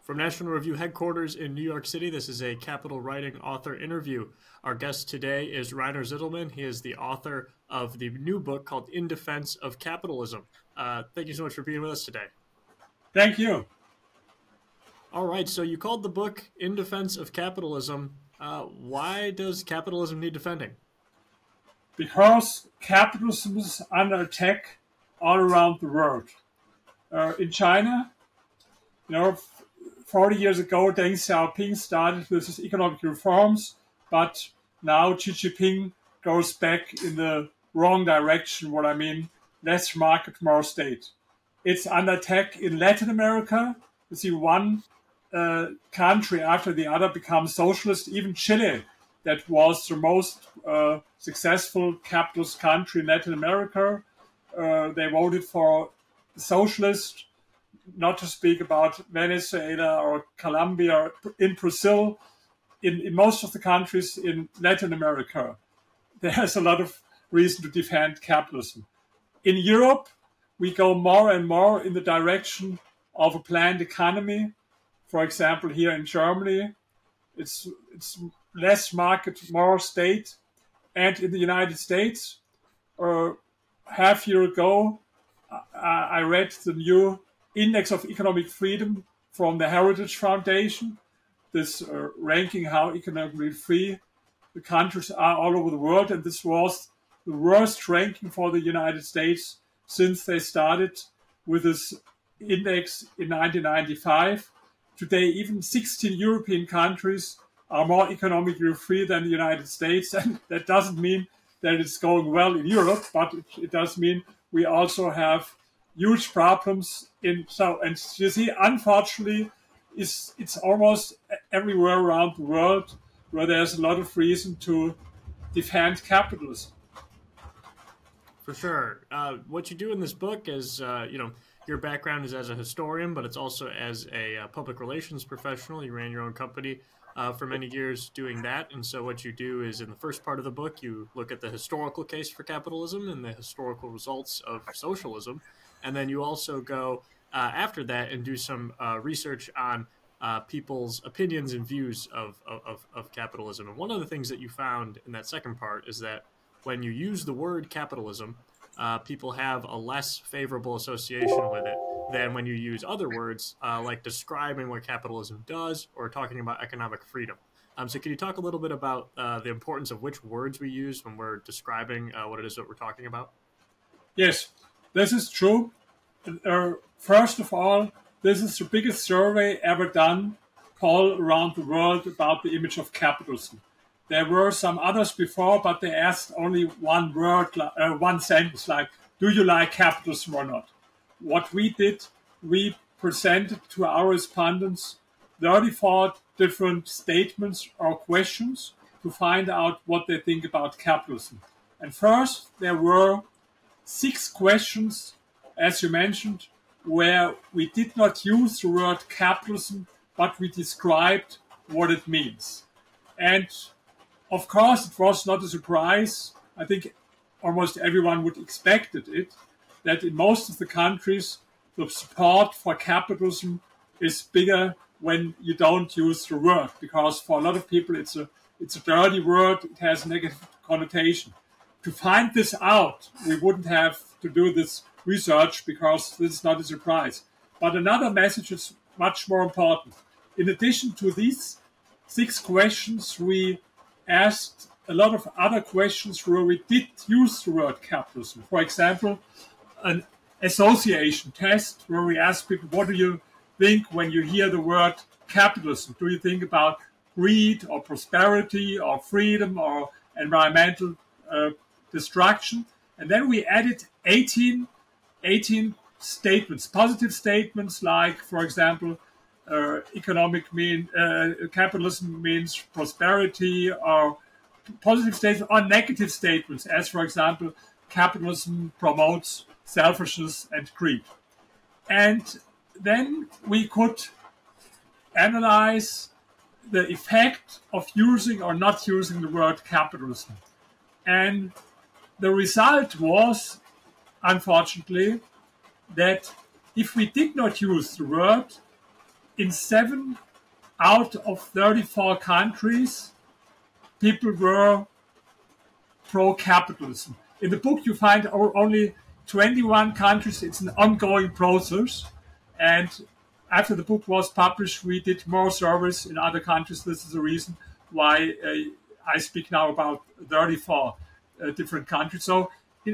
From National Review headquarters in New York City, this is a Capital Writing author interview. Our guest today is Reiner Zitelmann. He is the author of the new book called In Defense of Capitalism. Thank you so much for being with us today. Thank you. All right, so you called the book In Defense of Capitalism. Why does capitalism need defending? Because capitalism is under attack all around the world. In China, 40 years ago, Deng Xiaoping started with his economic reforms, but now Xi Jinping goes back in the wrong direction. What I mean, less market, more state. It's under attack in Latin America. You see one country after the other becomes socialist. Even Chile, that was the most successful capitalist country in Latin America, they voted for socialist. Not to speak about Venezuela or Colombia, in Brazil, in most of the countries in Latin America, there's a lot of reason to defend capitalism. In Europe, we go more and more in the direction of a planned economy. For example, here in Germany, it's less market, more state. And in the United States, half a year ago, I read the new Index of Economic Freedom from the Heritage Foundation, this ranking how economically free the countries are all over the world. And this was the worst ranking for the United States since they started with this index in 1995. Today, even 16 European countries are more economically free than the United States. And that doesn't mean that it's going well in Europe, but it does mean we also have huge problems and you see, unfortunately, it's almost everywhere around the world where there's a lot of reason to defend capitalism. For sure. What you do in this book is, your background is as a historian, but it's also as a public relations professional. You ran your own company for many years doing that. And so what you do is in the first part of the book, you look at the historical case for capitalism and the historical results of socialism. And then you also go after that and do some research on people's opinions and views of capitalism. And one of the things that you found in that second part is that when you use the word capitalism, people have a less favorable association with it than when you use other words like describing what capitalism does or talking about economic freedom. So can you talk a little bit about the importance of which words we use when we're describing what it is that we're talking about? Yes, this is true. First of all, this is the biggest survey ever done, poll around the world about the image of capitalism. There were some others before, but they asked only one word, one sentence, like, do you like capitalism or not? What we did, we presented to our respondents 34 different statements or questions to find out what they think about capitalism. And first, there were 6 questions, as you mentioned, where we did not use the word capitalism, but we described what it means. And of course, it was not a surprise. I think almost everyone would expect it, that in most of the countries, the support for capitalism is bigger when you don't use the word, because for a lot of people, it's a dirty word. It has a negative connotation. To find this out, we wouldn't have to do this research because this is not a surprise. But another message is much more important. In addition to these 6 questions, we asked a lot of other questions where we did use the word capitalism. For example, an association test where we asked people, what do you think when you hear the word capitalism? Do you think about greed or prosperity or freedom or environmental destruction? And then we added 18 statements, positive statements like, for example, capitalism means prosperity, or positive statements or negative statements, as, for example, capitalism promotes selfishness and greed. And then we could analyze the effect of using or not using the word capitalism. And the result was, unfortunately, that if we did not use the word, in 7 out of 34 countries, people were pro-capitalism. In the book, you find only 21 countries. It's an ongoing process. And after the book was published, we did more surveys in other countries. This is the reason why I speak now about 34 different countries. So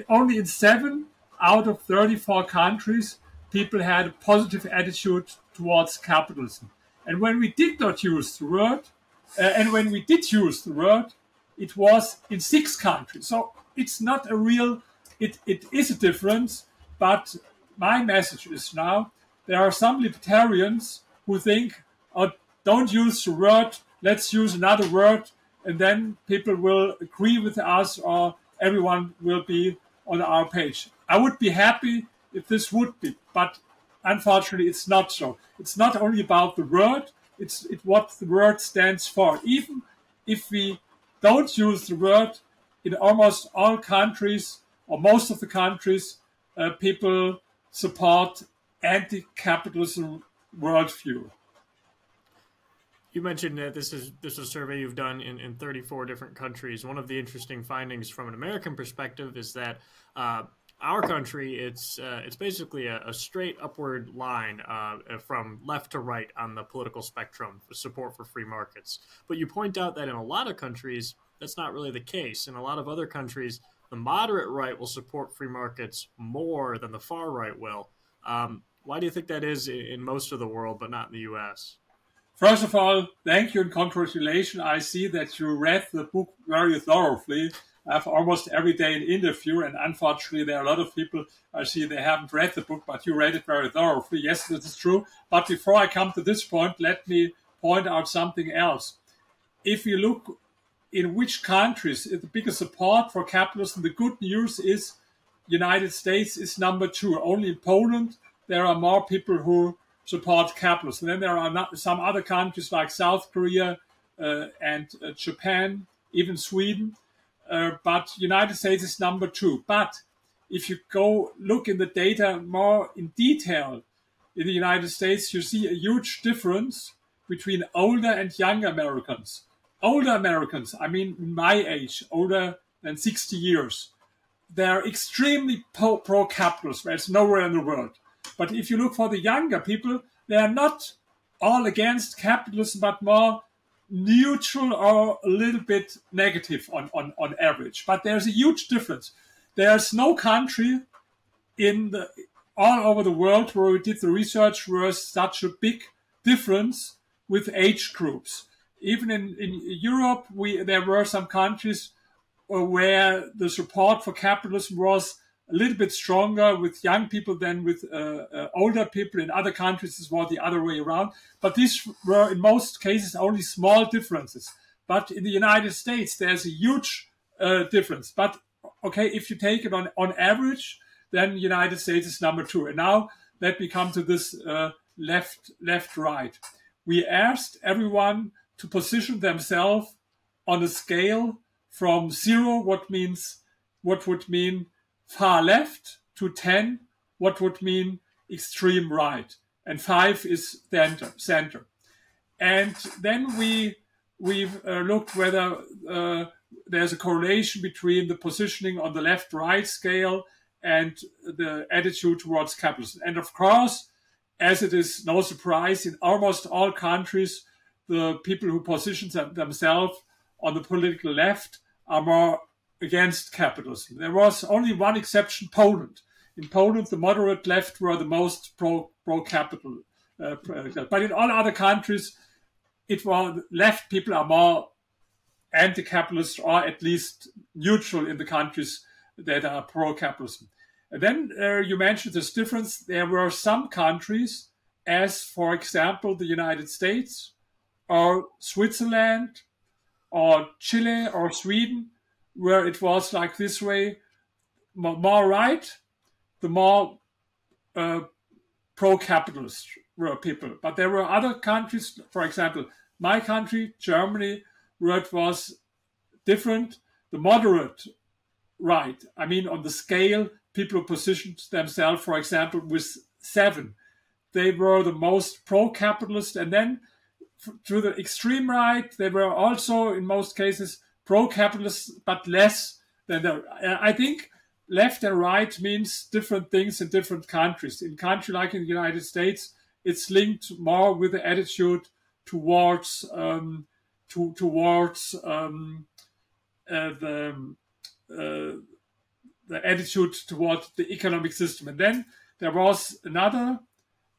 only in 7 out of 34 countries, people had a positive attitude towards capitalism. And when we did not use the word, and when we did use the word, it was in 6 countries. So it's not a real, it is a difference, but my message is now, there are some libertarians who think, oh, don't use the word, let's use another word, and then people will agree with us or everyone will be on our page. I would be happy if this would be, but unfortunately it's not so. It's not only about the word, it's what the word stands for. Even if we don't use the word, in almost all countries, or most of the countries, people support anti-capitalism worldview. You mentioned that this is a survey you've done in 34 different countries. One of the interesting findings from an American perspective is that our country, it's basically a straight upward line from left to right on the political spectrum for support for free markets. But you point out that in a lot of countries, that's not really the case. In a lot of other countries, the moderate right will support free markets more than the far right will. Why do you think that is in most of the world, but not in the U.S.? First of all, thank you and congratulations. I see that you read the book very thoroughly. I have almost every day an interview, and unfortunately there are a lot of people I see they haven't read the book, but you read it very thoroughly. Yes, this is true. But before I come to this point, let me point out something else. If you look in which countries is the biggest support for capitalism, the good news is United States is number 2. Only in Poland there are more people who support capitalism. And then there are some other countries like South Korea and Japan, even Sweden. But United States is number 2. But if you go look in the data more in detail in the United States, you see a huge difference between older and younger Americans. Older Americans, I mean my age, older than 60 years, they're extremely pro-capitalist. There's nowhere in the world. But if you look for the younger people, they are not all against capitalism, but more neutral or a little bit negative on average. But there's a huge difference. There's no country all over the world where we did the research where such a big difference with age groups. Even in Europe, there were some countries where the support for capitalism was a little bit stronger with young people than with older people. In other countries, it was the other way around. But these were, in most cases, only small differences. But in the United States, there's a huge difference. But, okay, if you take it on average, then the United States is number 2. And now let me come to this left-right. We asked everyone to position themselves on a scale from 0, what would mean far left, to 10, what would mean extreme right, and 5 is center. And then we looked whether there's a correlation between the positioning on the left-right scale and the attitude towards capitalism. And of course, as it is no surprise, in almost all countries, the people who position themselves on the political left are more against capitalism. There was only one exception, Poland. In Poland, the moderate left were the most pro-capital. But in all other countries, it was left people are more anti-capitalist or at least neutral in the countries that are pro-capitalism. And then you mentioned this difference. There were some countries, as for example, the United States or Switzerland or Chile or Sweden, where it was like this way, more right, the more pro-capitalist were people. But there were other countries, for example, my country, Germany, where it was different, the moderate right. I mean, on the scale, people who positioned themselves, for example, with 7. they were the most pro-capitalist, and then to the extreme right, they were also in most cases pro-capitalist, but less than the. I think left and right means different things in different countries. In a country like in the United States, it's linked more with the attitude towards the attitude toward the economic system. And then there was another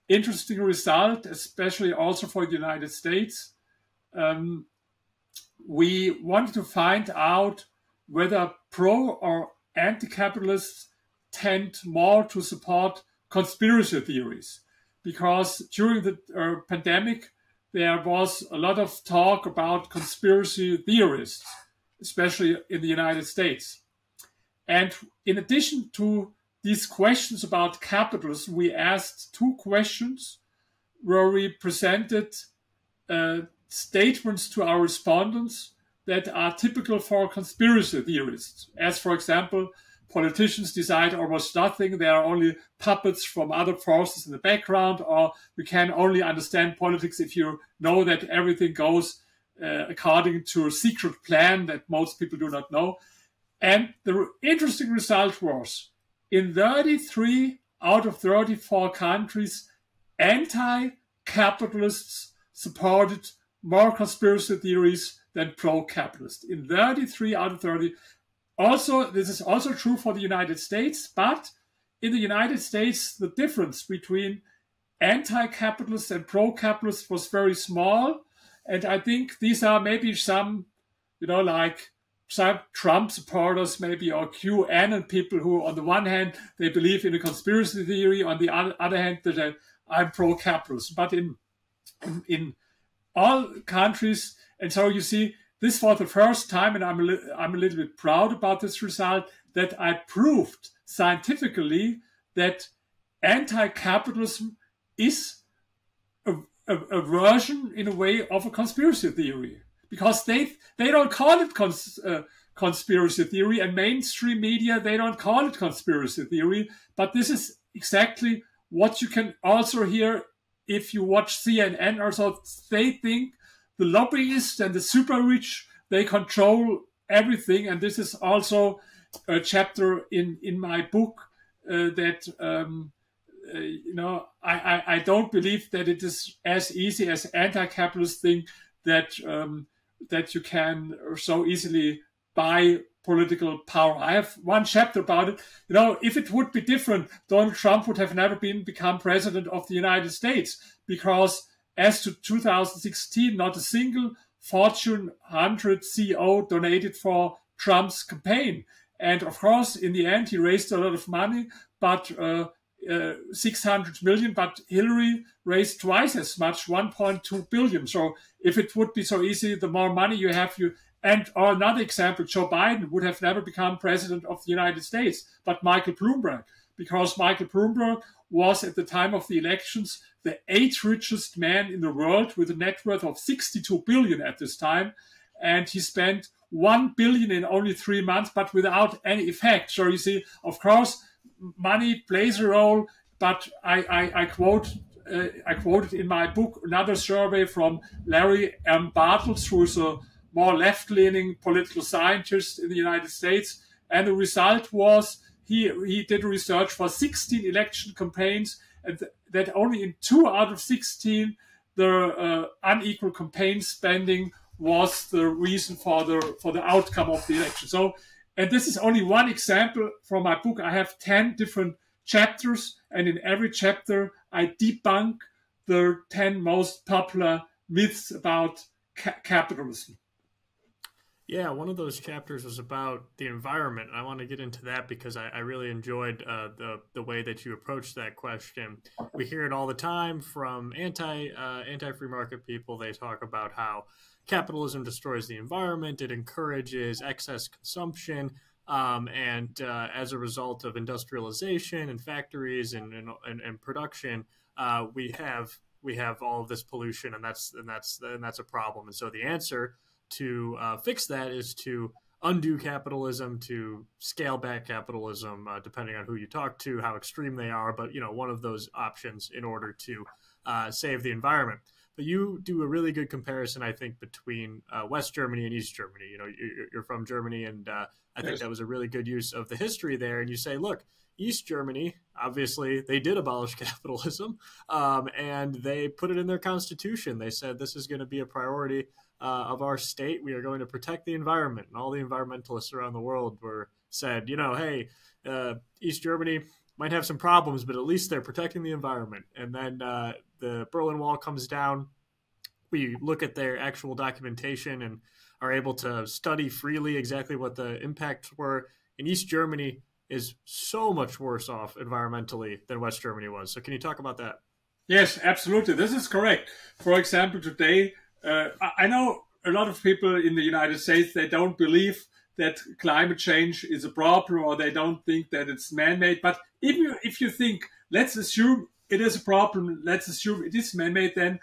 interesting result, especially also for the United States. We wanted to find out whether pro or anti-capitalists tend more to support conspiracy theories. Because during the pandemic, there was a lot of talk about conspiracy theorists, especially in the United States. And in addition to these questions about capitalism, we asked two questions where we presented statements to our respondents that are typical for conspiracy theorists. As, for example, politicians decide almost nothing, they are only puppets from other forces in the background, or you can only understand politics if you know that everything goes according to a secret plan that most people do not know. And the interesting result was, in 33 out of 34 countries, anti-capitalists supported more conspiracy theories than pro-capitalist. In 33 out of 30. Also, this is also true for the United States, but in the United States, the difference between anti-capitalists and pro-capitalists was very small. And I think these are maybe some, like some Trump supporters maybe, or QAnon people who, on the one hand, they believe in a conspiracy theory, on the other hand, that I'm pro-capitalist. But in all countries, and so you see, this for the first time, and I'm a little bit proud about this result, that I proved scientifically that anti-capitalism is a version, in a way, of a conspiracy theory. Because they don't call it conspiracy theory, and mainstream media, they don't call it conspiracy theory. But this is exactly what you can also hear if you watch CNN or so. They think the lobbyists and the super rich, they control everything. And this is also a chapter in my book that, I don't believe that it is as easy as anti-capitalist thing that you can so easily buy political power. I have one chapter about it. If it would be different, Donald Trump would have never become president of the United States, because as to 2016, not a single Fortune 100 CEO donated for Trump's campaign. And of course, in the end, he raised a lot of money, but 600 million, but Hillary raised twice as much, 1.2 billion. So if it would be so easy, the more money you have, or another example, Joe Biden would have never become president of the United States, but Michael Bloomberg, because Michael Bloomberg was at the time of the elections the 8th richest man in the world with a net worth of 62 billion at this time. And he spent 1 billion in only 3 months, but without any effect. So you see, of course, money plays a role, but I quoted in my book another survey from Larry M. Bartels, who is a more left-leaning political scientist in the United States. And the result was he did research for 16 election campaigns, and that only in 2 out of 16 the unequal campaign spending was the reason for the outcome of the election. So, and this is only one example from my book. I have 10 different chapters, and in every chapter I debunk the 10 most popular myths about capitalism. Yeah, one of those chapters was about the environment. I want to get into that because I really enjoyed the way that you approached that question. We hear it all the time from anti-free market people. They talk about how capitalism destroys the environment. It encourages excess consumption, and as a result of industrialization and factories and production, we have all of this pollution, and that's a problem. And so the answer to fix that is to undo capitalism, to scale back capitalism, depending on who you talk to, how extreme they are. But one of those options in order to save the environment. But you do a really good comparison, I think, between West Germany and East Germany. You're from Germany, and I think Yes. that was a really good use of the history there. And you say, look, East Germany, obviously, they did abolish capitalism, and they put it in their constitution. They said this is going to be a priority of our state. We are going to protect the environment. And all the environmentalists around the world were said, hey, East Germany might have some problems, but at least they're protecting the environment. And then the Berlin Wall comes down. We look at their actual documentation and are able to study freely exactly what the impacts were. And East Germany is so much worse off environmentally than West Germany was. So can you talk about that? Yes, absolutely. This is correct. For example, today, I know a lot of people in the United States, they don't believe that climate change is a problem, or they don't think that it's man-made. But even if you think, let's assume it is a problem, let's assume it is man-made, then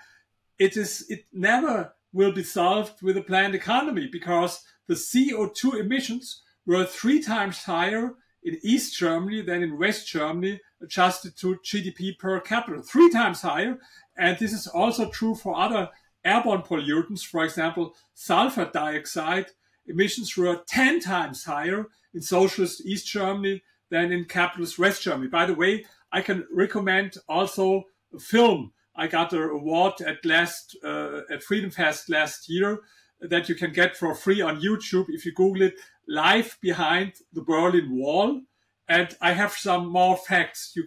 it never will be solved with a planned economy, because the CO2 emissions were 3 times higher in East Germany than in West Germany, adjusted to GDP per capita, 3 times higher. And this is also true for other airborne pollutants. For example, sulfur dioxide emissions were 10 times higher in socialist East Germany than in capitalist West Germany. By the way, I can recommend also a film. I got an award at Freedom Fest last year that you can get for free on YouTube if you Google it, Life Behind the Berlin Wall. And I have some more facts.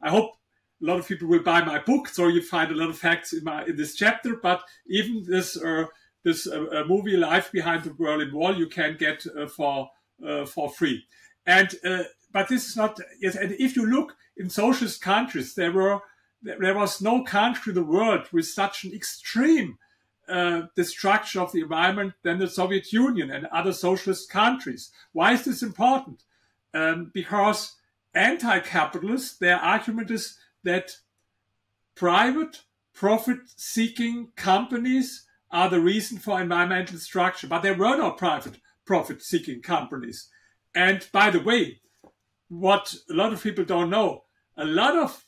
I hope a lot of people will buy my book, so you find a lot of facts in this chapter. But even this movie, Life Behind the Berlin Wall, you can get for free. And but this is not. Yes, and if you look in socialist countries, there was no country in the world with such an extreme destruction of the environment than the Soviet Union and other socialist countries. Why is this important? Because anti-capitalists, their argument is that private profit-seeking companies are the reason for environmental destruction. But there were no private profit-seeking companies. And by the way, what a lot of people don't know, a lot of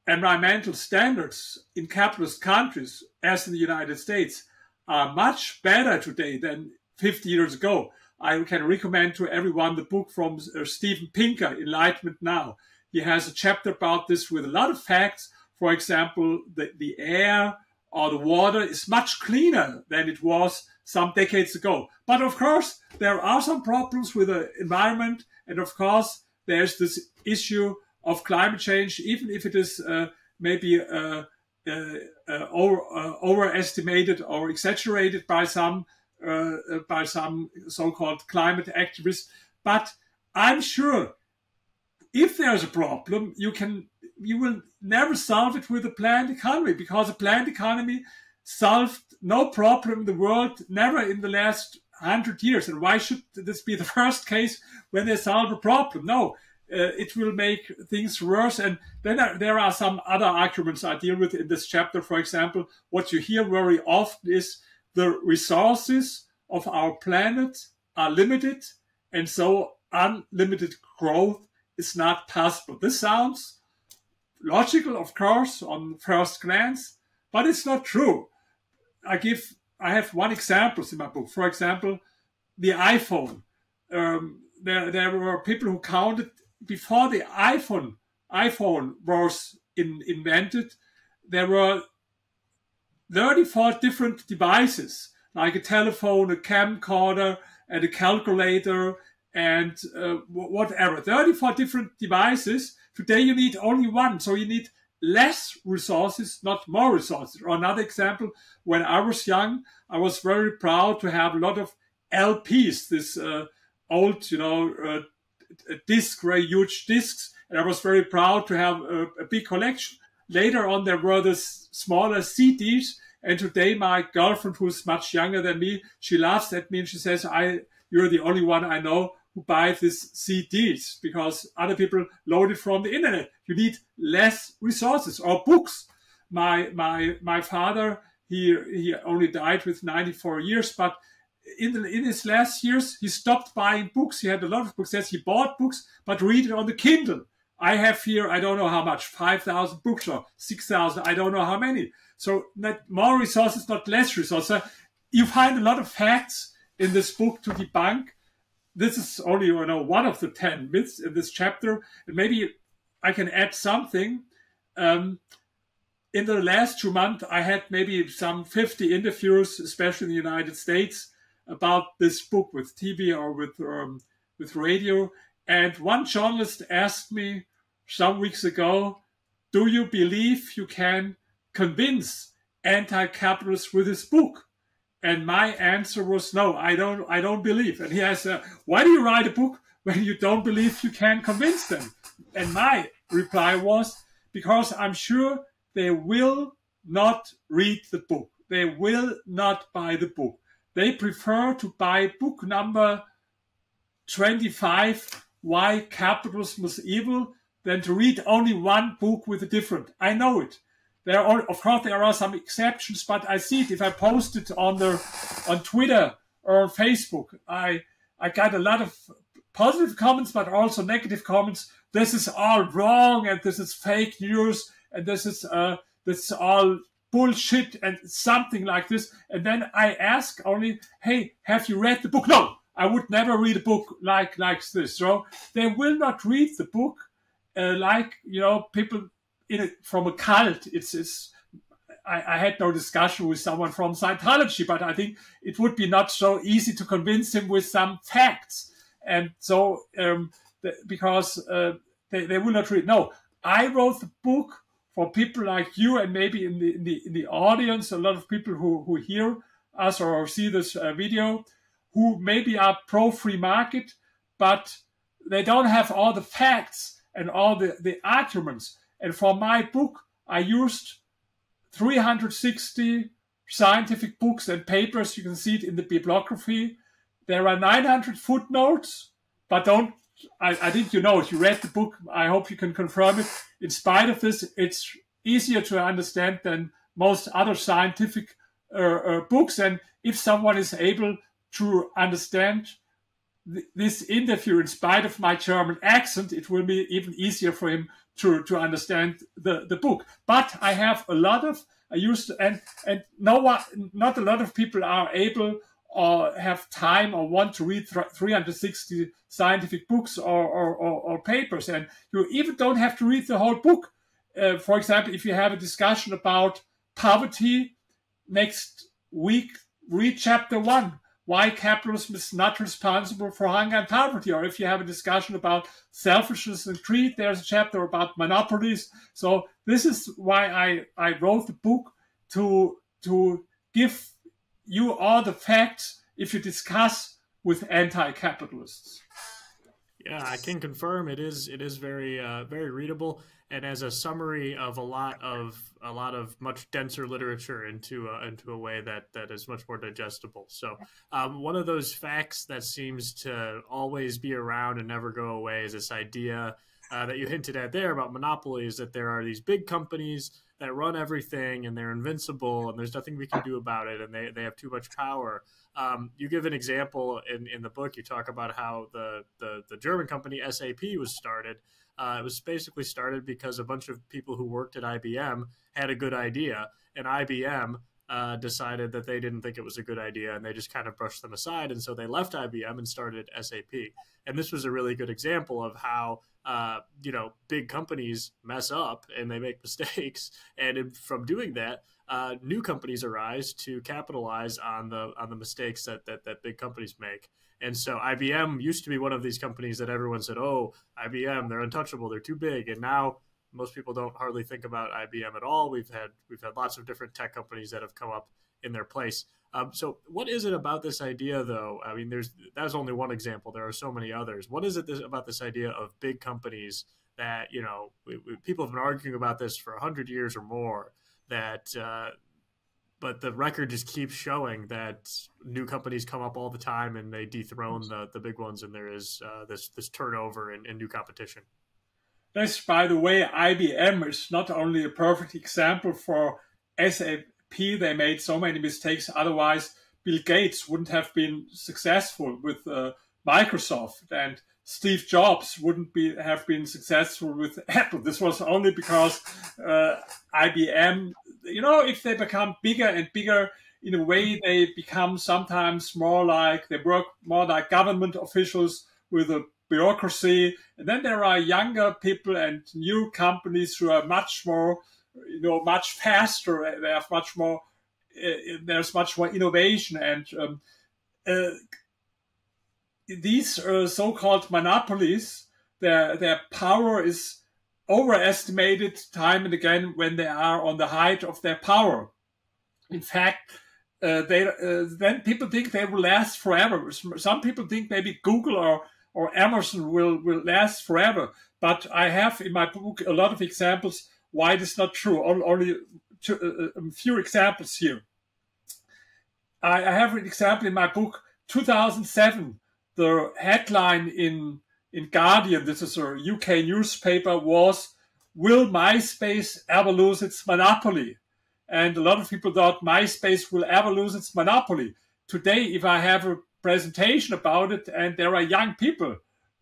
environmental standards in capitalist countries, as in the United States, are much better today than 50 years ago. I can recommend to everyone the book from Steven Pinker, Enlightenment Now. He has a chapter about this with a lot of facts. For example, the air or the water is much cleaner than it was some decades ago. But of course, there are some problems with the environment. And of course, there's this issue of climate change, even if it is maybe overestimated or exaggerated by some so-called climate activists. But I'm sure if there's a problem, you will never solve it with a planned economy, because a planned economy solved no problem in the world, never in the last 100 years. And why should this be the first case when they solve a problem? No, it will make things worse. And then there are some other arguments I deal with in this chapter. For example, what you hear very often is the resources of our planet are limited, and so unlimited growth is not possible. This sounds logical, of course, on first glance, but it's not true. I have one example in my book. For example, the iPhone. There were people who counted before the iPhone was invented. There were 34 different devices, like a telephone, a camcorder, and a calculator, and whatever. 34 different devices. Today you need only one, so you need less resources, not more resources. Or another example, when I was young, I was very proud to have a lot of LPs, this old, disc, very huge discs, and I was very proud to have a big collection. Later on, there were the smaller CDs, and today my girlfriend, who's much younger than me, she laughs at me and she says, "You're the only one I know who buys these CDs, because other people load it from the internet." You need less resources. Or books. My father, he only died with 94 years, but in his last years, he stopped buying books. He had a lot of books. Yes, he bought books, but read it on the Kindle. I have here, I don't know how much, 5,000 books or 6,000, I don't know how many. So not more resources, not less resources. You find a lot of facts in this book to debunk. This is only, one of the 10 myths in this chapter. And maybe I can add something. In the last 2 months, I had maybe some 50 interviews, especially in the United States, about this book with TV or with radio. And one journalist asked me some weeks ago, do you believe you can convince anti-capitalists with this book? And my answer was no, I don't believe. And he asked, why do you write a book when you don't believe you can convince them? And my reply was, because I'm sure they will not read the book. They will not buy the book. They prefer to buy book number 25, Why Capitalism is Evil, than to read only one book with a different. I know it. Of course, there are some exceptions, but I see it. If I post it on Twitter or on Facebook, I got a lot of positive comments, but also negative comments. This is all wrong, and this is fake news, and this is all bullshit, and something like this. And then I ask only, hey, have you read the book? No, I would never read a book like this. So they will not read the book people from a cult. I had no discussion with someone from Scientology, but I think it would be not so easy to convince him with some facts. And so, because they will not read. No, I wrote the book for people like you, and maybe in the audience, a lot of people who hear us or see this video, who maybe are pro-free market, but they don't have all the facts and all the arguments. And for my book, I used 360 scientific books and papers. You can see it in the bibliography. There are 900 footnotes, but I think you know it. You read the book. I hope you can confirm it. In spite of this, it's easier to understand than most other scientific books. And if someone is able to understand this interview in spite of my German accent, it will be even easier for him to understand the book. But I have a lot of, and not a lot of people are able or have time or want to read 360 scientific books or papers. And you even don't have to read the whole book. For example, if you have a discussion about poverty, next week, read chapter 1. Why capitalism is not responsible for hunger and poverty. Or if you have a discussion about selfishness and greed, there's a chapter about monopolies. So this is why I wrote the book, to give you all the facts if you discuss with anti-capitalists. Yeah, I can confirm it is very very readable, and as a summary of a lot of much denser literature into a way that is much more digestible. So one of those facts that seems to always be around and never go away is this idea that you hinted at there about monopolies, that there are these big companies that run everything and they're invincible and there's nothing we can do about it, and they have too much power. You give an example in the book. You talk about how the German company SAP was started. It was basically started because a bunch of people who worked at IBM had a good idea, and IBM decided that they didn't think it was a good idea, and they just kind of brushed them aside. And so they left IBM and started SAP. And this was a really good example of how big companies mess up and they make mistakes, and from doing that, new companies arise to capitalize on the mistakes that big companies make. And so IBM used to be one of these companies that everyone said, oh, IBM, they're untouchable, they're too big. And now most people don't hardly think about IBM at all. We've had lots of different tech companies that have come up in their place. So what is it about this idea, though? I mean, that's only one example. There are so many others. What is it about this idea of big companies that, people have been arguing about this for 100 years or more, but the record just keeps showing that new companies come up all the time and they dethrone the big ones, and there is this turnover and new competition. Yes, by the way, IBM is not only a perfect example for SAP. They made so many mistakes otherwise, Bill Gates wouldn't have been successful with Microsoft, and Steve Jobs wouldn't have been successful with Apple. This was only because IBM, if they become bigger and bigger, in a way they become sometimes they work more like government officials with a bureaucracy. And then there are younger people and new companies who are much more, much faster. They have much more, there's much more innovation. And these so-called monopolies, their power is overestimated time and again when they are on the height of their power. In fact, then people think they will last forever. Some people think maybe Google or Amazon will last forever. But I have in my book a lot of examples why it is not true. Only a few examples here. I have an example in my book, 2007. The headline in Guardian, this is a UK newspaper, was, "Will MySpace ever lose its monopoly?" And a lot of people thought MySpace will ever lose its monopoly. Today, if I have a presentation about it and there are young people,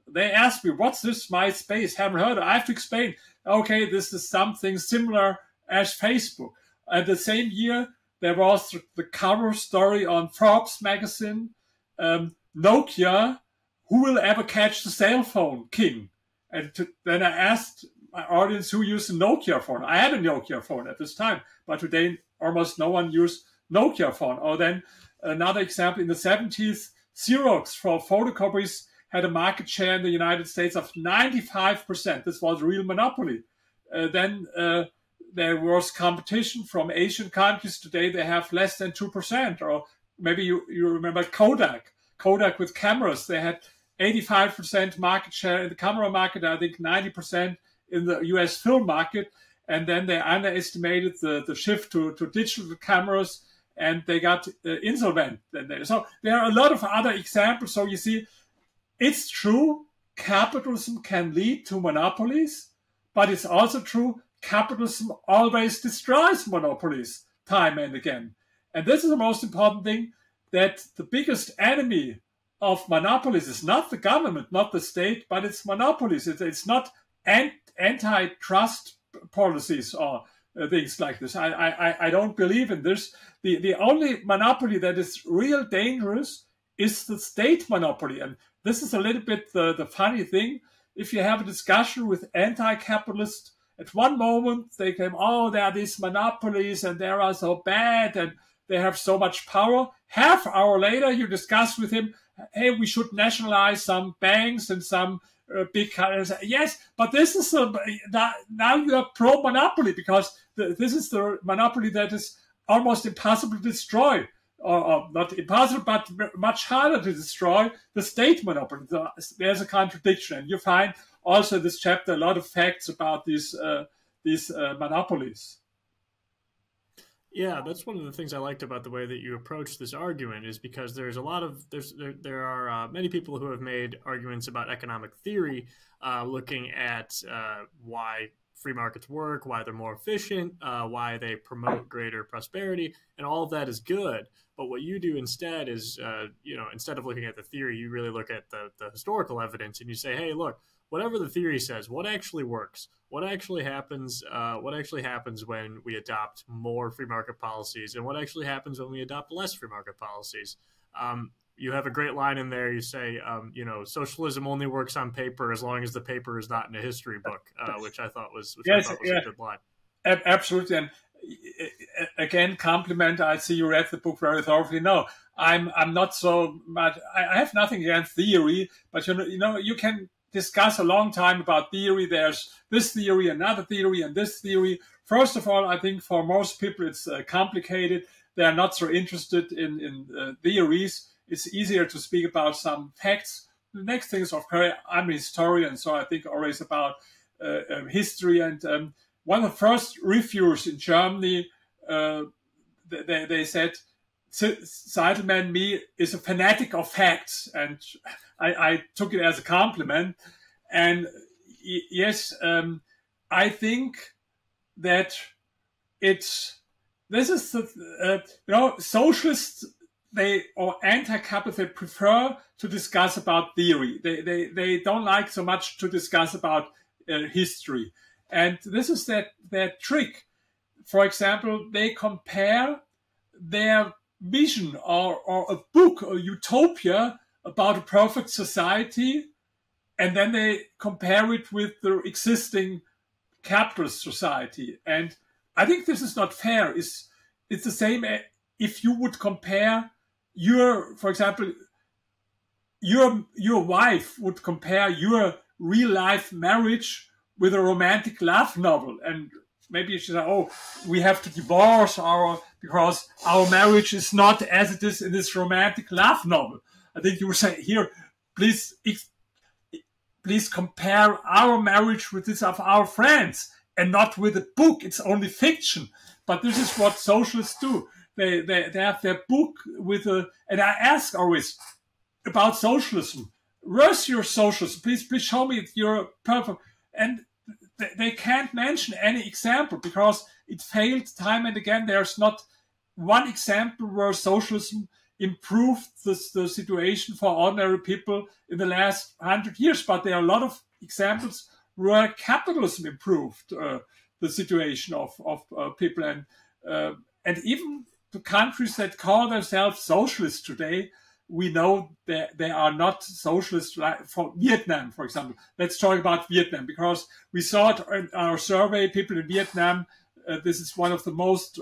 they ask me, "What's this MySpace? Haven't heard of it." I have to explain, okay, this is something similar as Facebook. And the same year, there was the cover story on Forbes magazine, Nokia, who will ever catch the cell phone king? And then I asked my audience who used a Nokia phone. I had a Nokia phone at this time, but today almost no one used Nokia phone. Or then another example, in the 70s, Xerox for photocopies had a market share in the United States of 95%. This was a real monopoly. Then there was competition from Asian countries. Today they have less than 2%. Or maybe you remember Kodak. Kodak with cameras, they had 85% market share in the camera market, I think 90% in the US film market. And then they underestimated the shift to digital cameras, and they got insolvent. So there are a lot of other examples. So you see, it's true, capitalism can lead to monopolies, but it's also true, capitalism always destroys monopolies time and again. And this is the most important thing, that the biggest enemy of monopolies is not the government, not the state, but it's monopolies. It's not antitrust policies or things like this. I don't believe in this. The only monopoly that is real dangerous is the state monopoly. And this is a little bit the funny thing. If you have a discussion with anti-capitalists, at one moment they claim, oh, there are these monopolies and they are so bad and they have so much power. Half hour later, you discuss with him, hey, we should nationalize some banks and some big companies. Yes, but this is now you are pro-monopoly, because this is the monopoly that is almost impossible to destroy, or not impossible, but much harder to destroy, the state monopoly. There's a contradiction, and you find also in this chapter a lot of facts about these monopolies. Yeah, that's one of the things I liked about the way that you approach this argument, is because there are many people who have made arguments about economic theory, looking at why free markets work, why they're more efficient, why they promote greater prosperity, and all of that is good. But what you do instead is, instead of looking at the theory, you really look at the historical evidence, and you say, hey, look, whatever the theory says, what actually works? What actually happens? What actually happens when we adopt more free market policies, and what actually happens when we adopt less free market policies? You have a great line in there. You say, socialism only works on paper as long as the paper is not in a history book, which I thought was a good line. Absolutely. And again, compliment. I see you read the book very thoroughly. No, I'm not so much. I have nothing against theory, but you can discuss a long time about theory. There's this theory, another theory, and this theory. First of all, I think for most people it's complicated. They are not so interested in theories. It's easier to speak about some facts. The next thing is, of course, I'm a historian, so I think always about history. And one of the first reviewers in Germany, they said, Zitelmann, me, is a fanatic of facts. And I took it as a compliment. And yes, I think that socialists they or anti-capitalists, they prefer to discuss about theory. They don't like so much to discuss about history. And this is their trick. For example, they compare their vision or a book, a utopia about a perfect society, and then they compare it with the existing capitalist society. And I think this is not fair. It's the same if you would compare for example, your wife would compare your real life marriage with a romantic love novel, and maybe she said, "Oh, we have to divorce because our marriage is not as it is in this romantic love novel." I think you would say, "Here, please compare our marriage with this of our friends, and not with a book. It's only fiction." But this is what socialists do. They have their book and I ask always about socialism. Where's your socialism? Please show me your perfect. And they can't mention any example because it failed time and again. There's not one example where socialism improved the situation for ordinary people in the last 100 years. But there are a lot of examples where capitalism improved the situation of people. And even the countries that call themselves socialist today, we know that they are not socialist. Like for Vietnam, for example. Let's talk about Vietnam, because we saw it in our survey. People in Vietnam, this is one of the most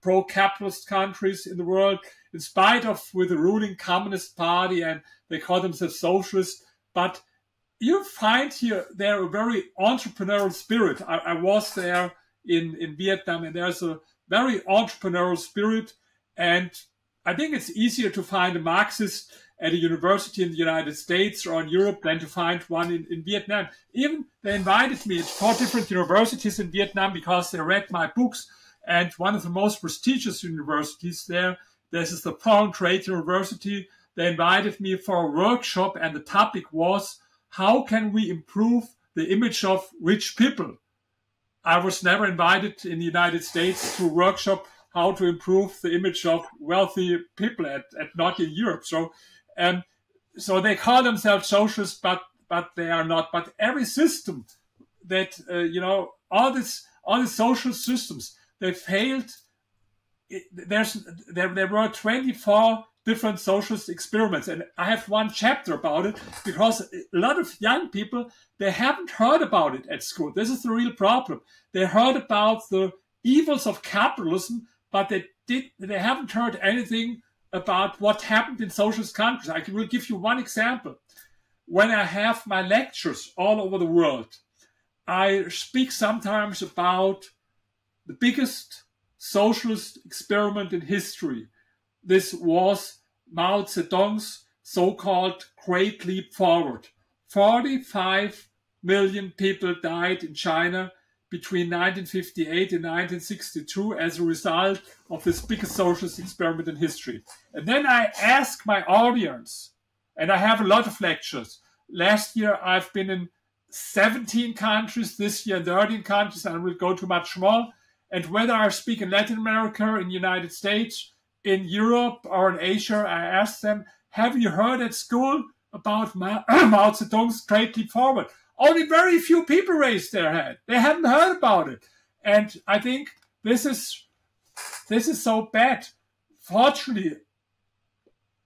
pro-capitalist countries in the world, in spite of with the ruling Communist Party, and they call themselves socialist. But you find there a very entrepreneurial spirit. I was there in Vietnam, and there's a very entrepreneurial spirit. And I think it's easier to find a Marxist at a university in the United States or in Europe than to find one in Vietnam. Even they invited me to 4 different universities in Vietnam because they read my books. And one of the most prestigious universities there, this is the Foreign Trade University. They invited me for a workshop, and the topic was, how can we improve the image of rich people? I was never invited in the United States to a workshop how to improve the image of wealthy people not in Europe. So they call themselves socialists, but they are not. But every system that all these social systems, they failed. There were 24 different socialist experiments, and I have one chapter about it because a lot of young people, they haven't heard about it at school. This is the real problem. They heard about the evils of capitalism, but they haven't heard anything about what happened in socialist countries. I will give you one example. When I have my lectures all over the world, I speak sometimes about the biggest socialist experiment in history. This was Mao Zedong's so-called Great Leap Forward. 45 million people died in China between 1958 and 1962 as a result of this biggest socialist experiment in history. And then I ask my audience, and I have a lot of lectures. Last year I've been in 17 countries, this year 13 countries, and I will go to much more. And whether I speak in Latin America, in the United States, in Europe, or in Asia, I ask them, have you heard at school about Mao Zedong's Great Leap Forward? Only very few people raised their hand. They haven't heard about it. And I think this is so bad. Fortunately,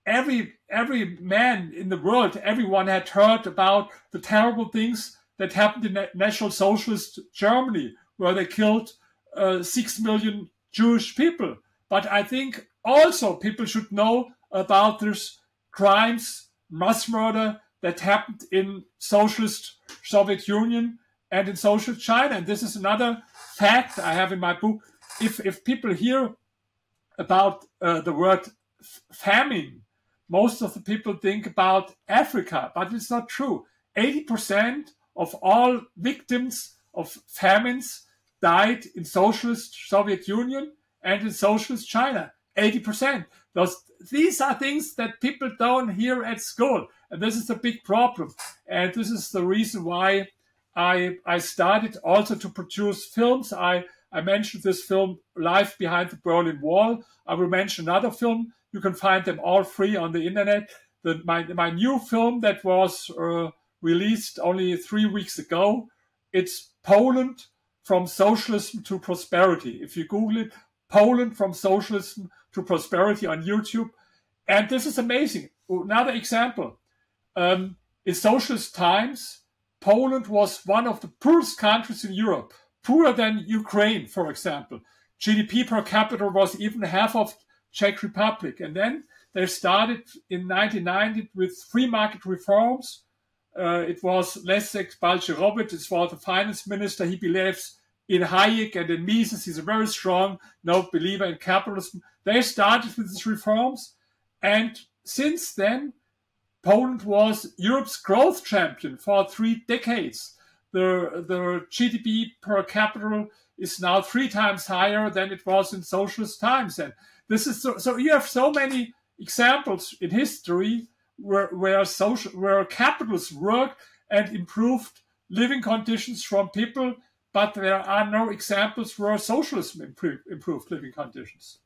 every man in the world, everyone had heard about the terrible things that happened in National Socialist Germany, where they killed 6 million Jewish people. But I think also people should know about these crimes, mass murder that happened in socialist Soviet Union and in socialist China. And this is another fact I have in my book. If people hear about the word famine, most of the people think about Africa, but it's not true. 80% of all victims of famines died in socialist Soviet Union and in socialist China. 80%. These are things that people don't hear at school. And this is a big problem. And this is the reason why I started also to produce films. I I mentioned this film, Life Behind the Berlin Wall. I will mention another film. You can find them all free on the internet. My new film that was released only 3 weeks ago, it's Poland from Socialism to Prosperity. If you Google it, Poland from Socialism to Prosperity on YouTube. And this is amazing. Another example. In socialist times, Poland was one of the poorest countries in Europe, poorer than Ukraine, for example. GDP per capita was even half of Czech Republic. And then they started in 1990 with free market reforms. It was Leszek Balcerowicz, it was the finance minister. He believes in Hayek and in Mises. He's a very strong believer in capitalism. They started with these reforms. And since then, Poland was Europe's growth champion for 3 decades. The GDP per capita is now 3 times higher than it was in socialist times. And this is so you have so many examples in history where capitalism worked and improved living conditions from people, but there are no examples where socialism improved living conditions.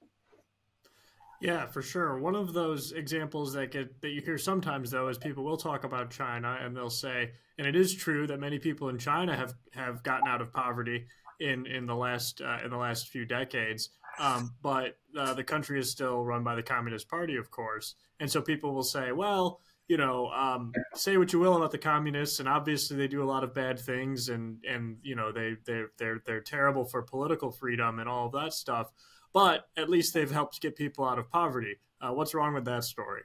Yeah, for sure. One of those examples that you hear sometimes, though, is people will talk about China and they'll say, and it is true that many people in China have gotten out of poverty in the last few decades, but the country is still run by the Communist Party, of course, and so people will say, well, say what you will about the communists, and obviously they do a lot of bad things, and they're terrible for political freedom and all of that stuff. But at least they've helped get people out of poverty. What's wrong with that story?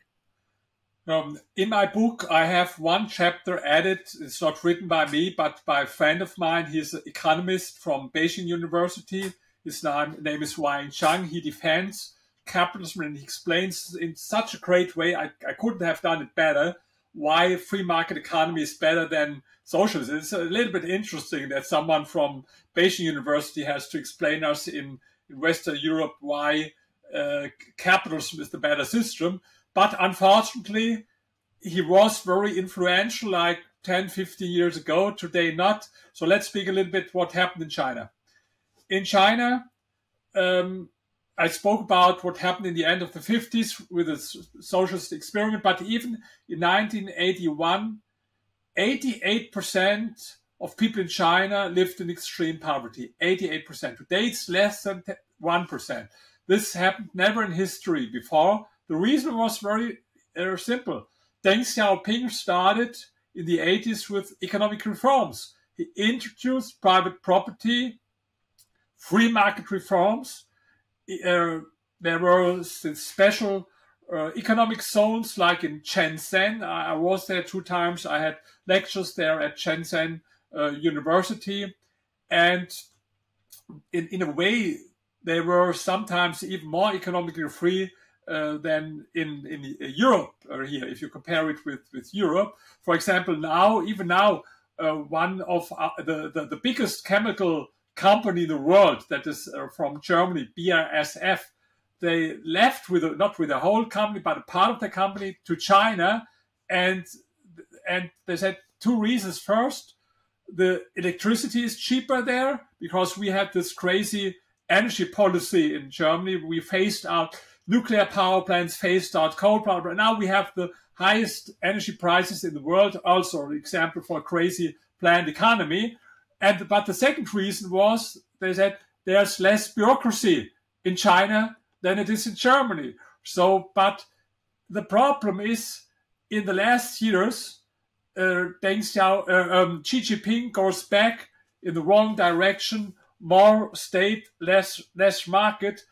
In my book, I have one chapter added. It's not written by me, but by a friend of mine. He's an economist from Beijing University. His name is Wang Chang. He defends capitalism and he explains in such a great way. I couldn't have done it better. Why a free market economy is better than socialism. It's a little bit interesting that someone from Beijing University has to explain us in Western Europe why capitalism is the better system. But unfortunately, he was very influential like 10, 15 years ago. Today, not. So let's speak a little bit what happened in China. In China, I spoke about what happened in the end of the 50s with the socialist experiment. But even in 1981, 88% of people in China lived in extreme poverty, 88%. Today, it's less than 1%. This happened never in history before. The reason was very simple. Deng Xiaoping started in the 80s with economic reforms. He introduced private property, free market reforms. There were special economic zones like in Shenzhen. I was there 2 times. I had lectures there at Shenzhen University, and in a way they were sometimes even more economically free than in Europe or here, if you compare it with Europe. For example, even now, one of the biggest chemical company in the world, that is from Germany, BASF, they left not with the whole company, but a part of the company to China, and they said 2 reasons. First, the electricity is cheaper there because we had this crazy energy policy in Germany. We phased out nuclear power plants, phased out coal power plants. Now we have the highest energy prices in the world, also an example for a crazy planned economy. But the second reason was they said there's less bureaucracy in China than it is in Germany. But the problem is in the last years, Xi Jinping goes back in the wrong direction, more state, less market.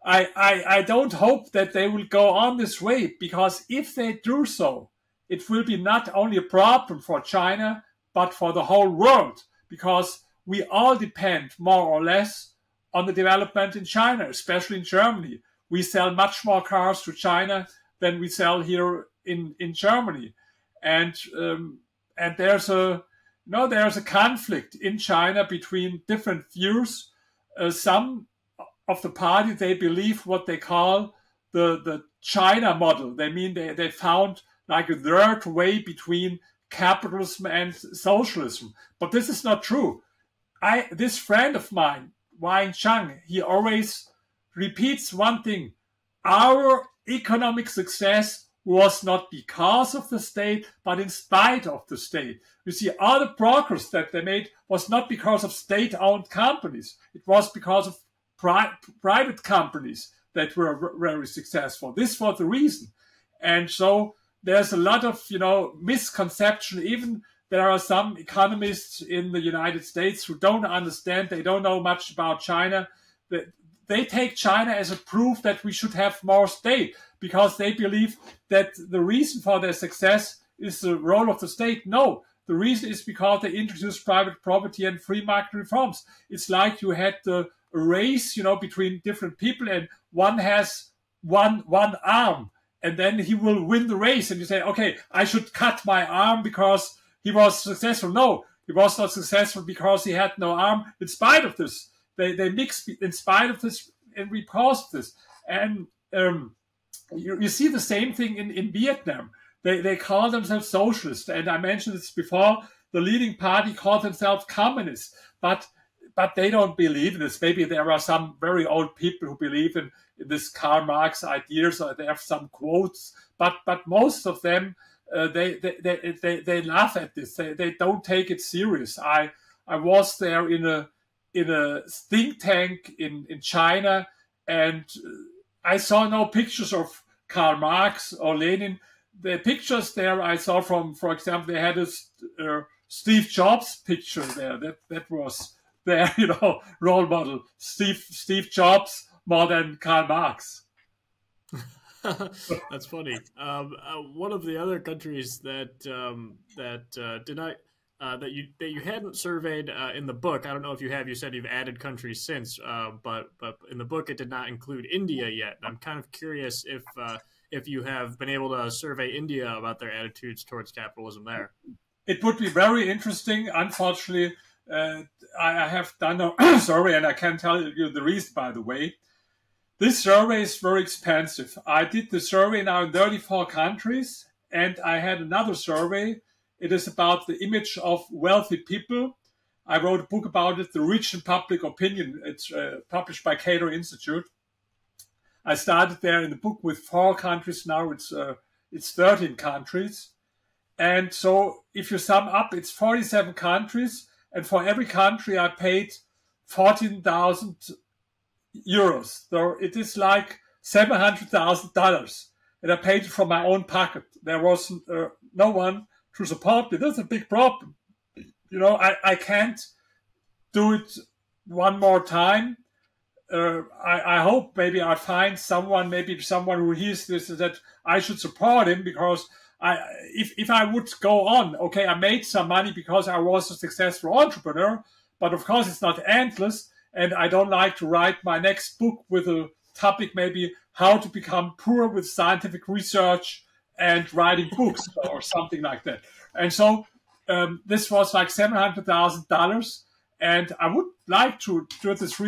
I don't hope that they will go on this way, because if they do so, it will be not only a problem for China, but for the whole world, because we all depend more or less on the development in China, especially in Germany. We sell much more cars to China than we sell here in Germany. And there's a conflict in China between different views. Some of the party, they believe what they call the China model. They mean they found like a third way between capitalism and socialism. But this is not true. This friend of mine, Wang Chang, he always repeats one thing: our economic success was not because of the state, but in spite of the state. You see, all the progress that they made was not because of state-owned companies. It was because of private companies that were very successful. This was the reason. And so there's a lot of, misconception. Even there are some economists in the United States who don't understand, they don't know much about China. They take China as a proof that we should have more state, because they believe that the reason for their success is the role of the state. No, the reason is because they introduced private property and free market reforms. It's like you had a race, between different people, and one has one arm, and then he will win the race. And you say, okay, I should cut my arm because he was successful. No, he was not successful because he had no arm. In spite of this, they mix in spite of this and because of this. And you see the same thing in Vietnam. They call themselves socialists. And I mentioned this before. The leading party calls themselves communists. But they don't believe in this. Maybe there are some very old people who believe in this Karl Marx ideas, or they have some quotes. But most of them, they laugh at this. They don't take it serious. I was there in a think tank in China, and I saw no pictures of Karl Marx or Lenin. The pictures there I saw from, for example, they had a Steve Jobs picture there. That was their role model. Steve Jobs more than Karl Marx. That's funny. One of the other countries that did not that you hadn't surveyed in the book. I don't know if you have. You said you've added countries since, but in the book it did not include India yet. I'm kind of curious if you have been able to survey India about their attitudes towards capitalism there. It would be very interesting. Unfortunately, I have done a survey, and I can tell you the reason, by the way. This survey is very expensive. I did the survey now in 34 countries, and I had another survey. It is about the image of wealthy people. I wrote a book about it, The Rich and Public Opinion. It's published by Cato Institute. I started there in the book with 4 countries. Now it's 13 countries. And so if you sum up, it's 47 countries. And for every country, I paid 14,000 euros. So it is like $700,000. And I paid it from my own pocket. There was no one to support me. That's a big problem. I can't do it one more time. I hope maybe I find someone who hears this, that I should support him, because if I would go on, okay, I made some money because I was a successful entrepreneur, but of course it's not endless, and I don't like to write my next book with a topic maybe how to become poor with scientific research and writing books or something like that. And so this was like $700,000. And I would like to do this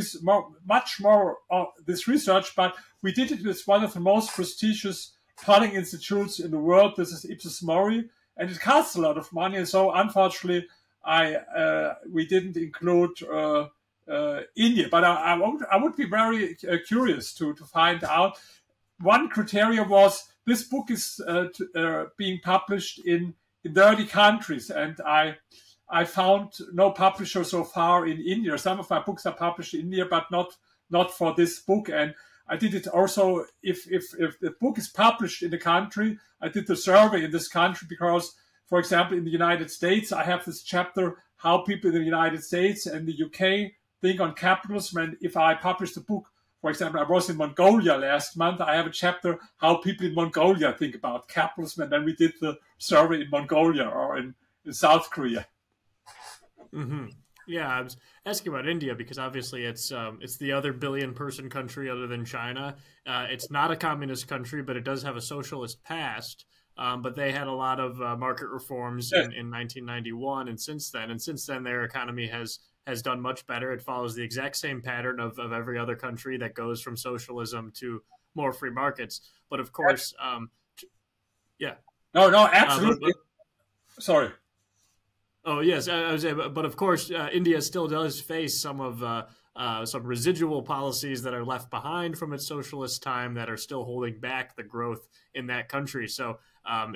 much more this research, but we did it with one of the most prestigious polling institutes in the world. This is Ipsos Mori, and it costs a lot of money. And so, unfortunately, we didn't include India. But I would be very curious to find out. One criteria was this book is being published in 30 countries, and I found no publisher so far in India. Some of my books are published in India, but not for this book. And I did it also, if the book is published in the country, I did the survey in this country because, for example, in the United States, I have this chapter, How People in the United States and the UK Think on Capitalism. And if I publish the book, for example, I was in Mongolia last month, I have a chapter, How People in Mongolia Think About Capitalism. And then we did the survey in Mongolia or in South Korea. Mm-hmm. Yeah, I was asking about India because obviously it's the other billion-person country other than China. It's not a communist country, but it does have a socialist past. But they had a lot of market reforms in 1991, and since then their economy has done much better. It follows the exact same pattern of every other country that goes from socialism to more free markets. But of course, yeah. No, absolutely. Sorry. Oh yes, I was, but of course, India still does face some of some residual policies that are left behind from its socialist time that are still holding back the growth in that country. So I'm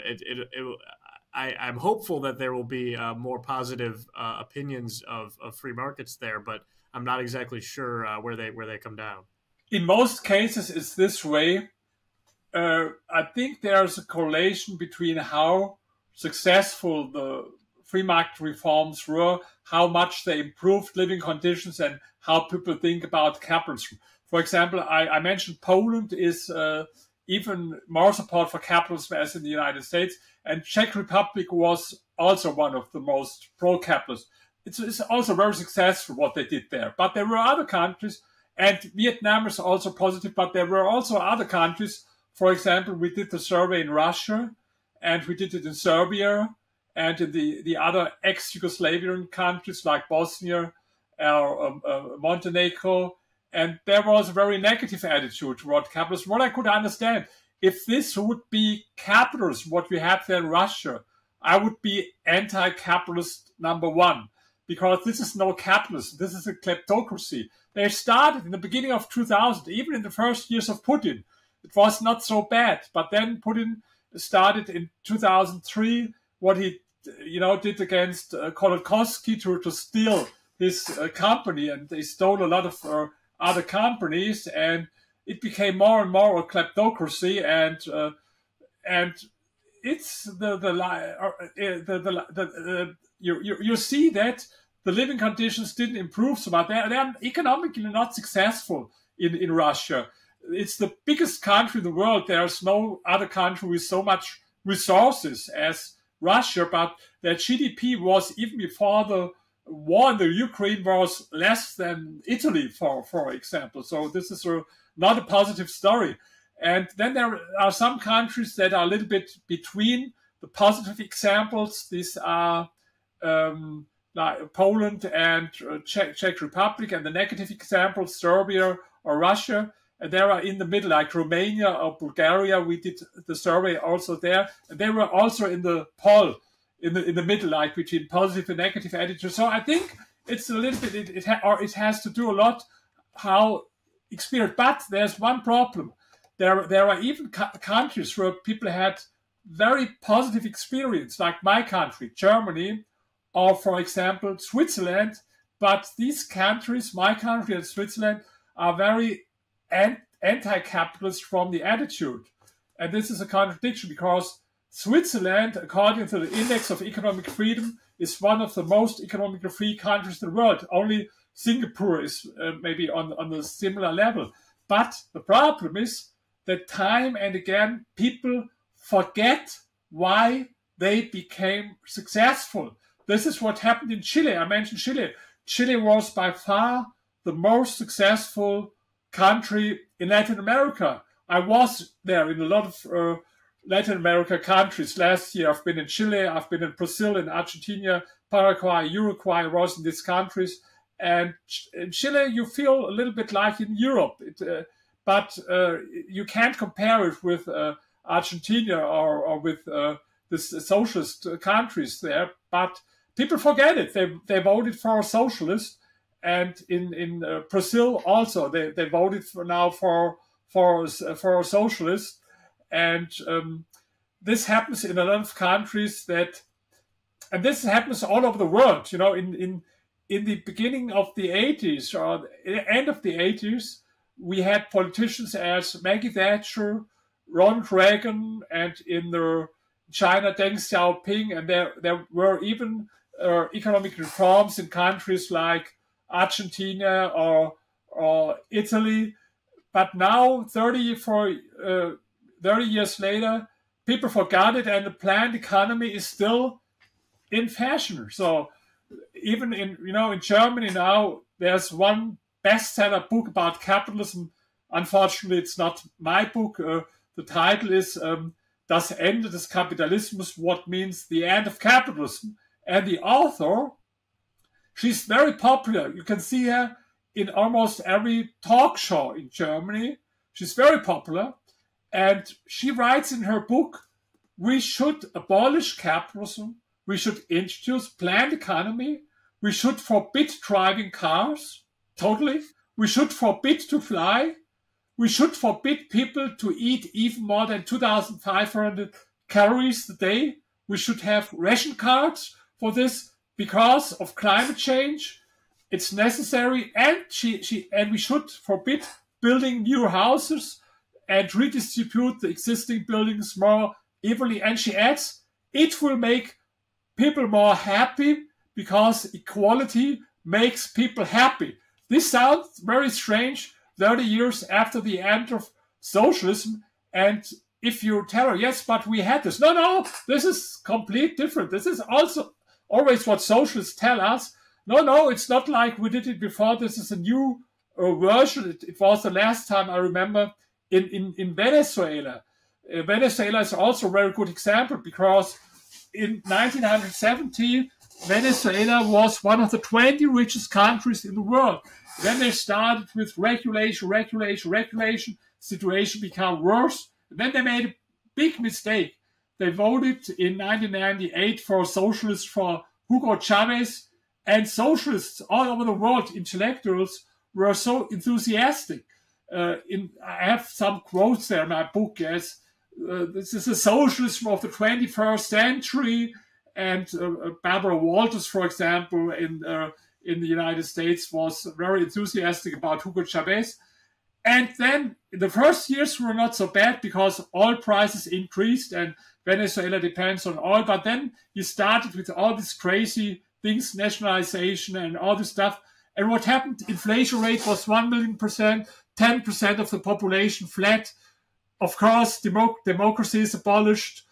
hopeful that there will be more positive opinions of free markets there, but I'm not exactly sure where they come down. In most cases, it's this way. I think there's a correlation between how successful the free market reforms were, how much they improved living conditions, and how people think about capitalism. For example, I mentioned Poland is even more support for capitalism as in the United States, and Czech Republic was also one of the most pro-capitalist. It's also very successful what they did there. But there were other countries, and Vietnam is also positive, but there were also other countries. For example, we did the survey in Russia, and we did it in Serbia, and in the other ex-Yugoslavian countries like Bosnia or Montenegro. And there was a very negative attitude toward capitalism. What I could understand, if this would be capitalism, what we have there in Russia, I would be anti-capitalist number one, because this is no capitalism. This is a kleptocracy. They started in the beginning of 2000, even in the first years of Putin. It was not so bad. But then Putin started in 2003, what he did against Khodorkovsky to steal his company, and they stole a lot of other companies, and it became more and more a kleptocracy, and it's you see that the living conditions didn't improve so much. They're economically not successful in Russia. It's the biggest country in the world. There's no other country with so much resources as Russia, but their GDP was, even before the war in the Ukraine, was less than Italy, for example. So this is not a positive story. And then there are some countries that are a little bit between the positive examples. These are like Poland and Czech Republic, and the negative examples, Serbia or Russia. And there are in the middle, like Romania or Bulgaria. We did the survey also there, and they were also in the poll in the middle, like between positive and negative attitude. So I think it's a little bit it has to do a lot how experience. But there's one problem. There are even countries where people had very positive experience, like my country, Germany, or for example Switzerland. But these countries, my country and Switzerland, are very anti-capitalist from the attitude. And this is a contradiction, because Switzerland, according to the Index of Economic Freedom, is one of the most economically free countries in the world. Only Singapore is maybe on a similar level. But the problem is that time and again people forget why they became successful. This is what happened in Chile. I mentioned Chile. Chile was by far the most successful country in Latin America. I was there in a lot of Latin America countries last year. I've been in Chile, I've been in Brazil, in Argentina, Paraguay, Uruguay. I was in these countries. And in Chile, you feel a little bit like in Europe. But you can't compare it with Argentina or with the socialist countries there. But people forget it. They voted for a socialist. And in Brazil also, they voted for a socialist. And this happens in a lot of countries and this happens all over the world. In the beginning of the 80s or the end of the 80s, we had politicians as Maggie Thatcher, Ronald Reagan, and in China, Deng Xiaoping, and there were even economic reforms in countries like Argentina or Italy. But now, 30 years later, people forgot it, and the planned economy is still in fashion. So even in Germany now, there's one bestseller book about capitalism. Unfortunately, it's not my book. The title is Das Ende des Kapitalismus, what means the end of capitalism. And the author, she's very popular. You can see her in almost every talk show in Germany. She's very popular. And she writes in her book, we should abolish capitalism. We should introduce planned economy. We should forbid driving cars, totally. we should forbid to fly. We should forbid people to eat even more than 2,500 calories a day. We should have ration cards for this because of climate change. It's necessary, and and we should forbid building new houses and redistribute the existing buildings more evenly. And she adds, it will make people more happy because equality makes people happy. This sounds very strange 30 years after the end of socialism. And if you tell her, yes, but we had this. No, this is completely different. This is also always what socialists tell us. No, it's not like we did it before. This is a new version. It was the last time I remember in Venezuela. Venezuela is also a very good example because in 1970, Venezuela was one of the 20 richest countries in the world. Then they started with regulation. Situation became worse. And then they made a big mistake. They voted in 1998 for socialists, for Hugo Chavez, and socialists all over the world, intellectuals, were so enthusiastic. I have some quotes there in my book. Yes, this is a socialism of the 21st century. And Barbara Walters, for example, in the United States, was very enthusiastic about Hugo Chavez. And then the first years were not so bad because oil prices increased and Venezuela depends on oil. But then he started with all these crazy things, nationalization and all this stuff. And what happened? Inflation rate was 1 million %, 10% of the population fled. Of course, democracy is abolished,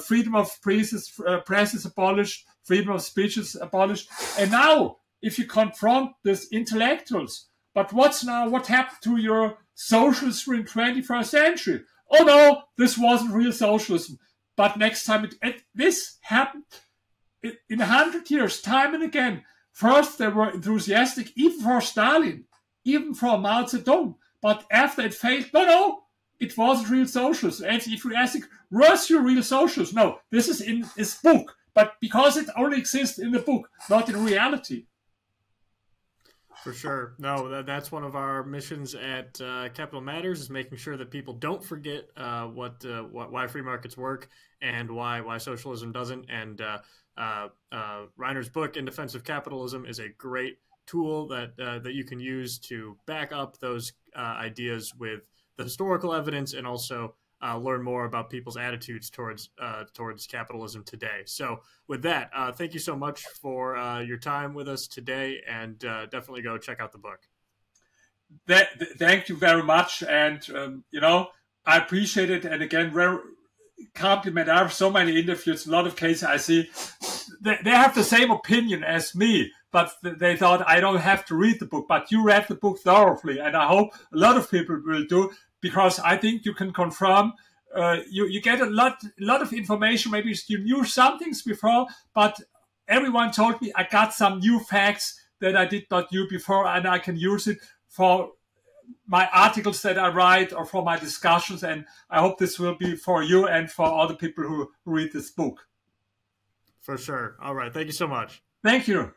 freedom of press is abolished, freedom of speech is abolished. And now, if you confront these intellectuals, but what happened to your socialism in the 21st century? Oh no, this wasn't real socialism. But next time, this happened in 100 years, time and again. First, they were enthusiastic, even for Stalin, even for Mao Zedong. But after it failed, no, it wasn't real socialism. And if you ask, was your real socialism? No, this is in his book. But because it only exists in the book, not in reality. For sure. No, that's one of our missions at Capital Matters, is making sure that people don't forget why free markets work and why socialism doesn't. And Reiner's book, In Defense of Capitalism, is a great tool that you can use to back up those ideas with the historical evidence and also learn more about people's attitudes towards capitalism today. So with that, thank you so much for your time with us today, and definitely go check out the book. Thank you very much. And, I appreciate it. And again, very compliment. I have so many interviews, a lot of cases I see. They have the same opinion as me, but they thought I don't have to read the book. But you read the book thoroughly, and I hope a lot of people will do, because I think you can confirm. You get a lot of information. Maybe you knew some things before, but everyone told me I got some new facts that I did not know before, and I can use it for my articles that I write or for my discussions. And I hope this will be for you and for all the people who read this book. For sure. All right. Thank you so much. Thank you.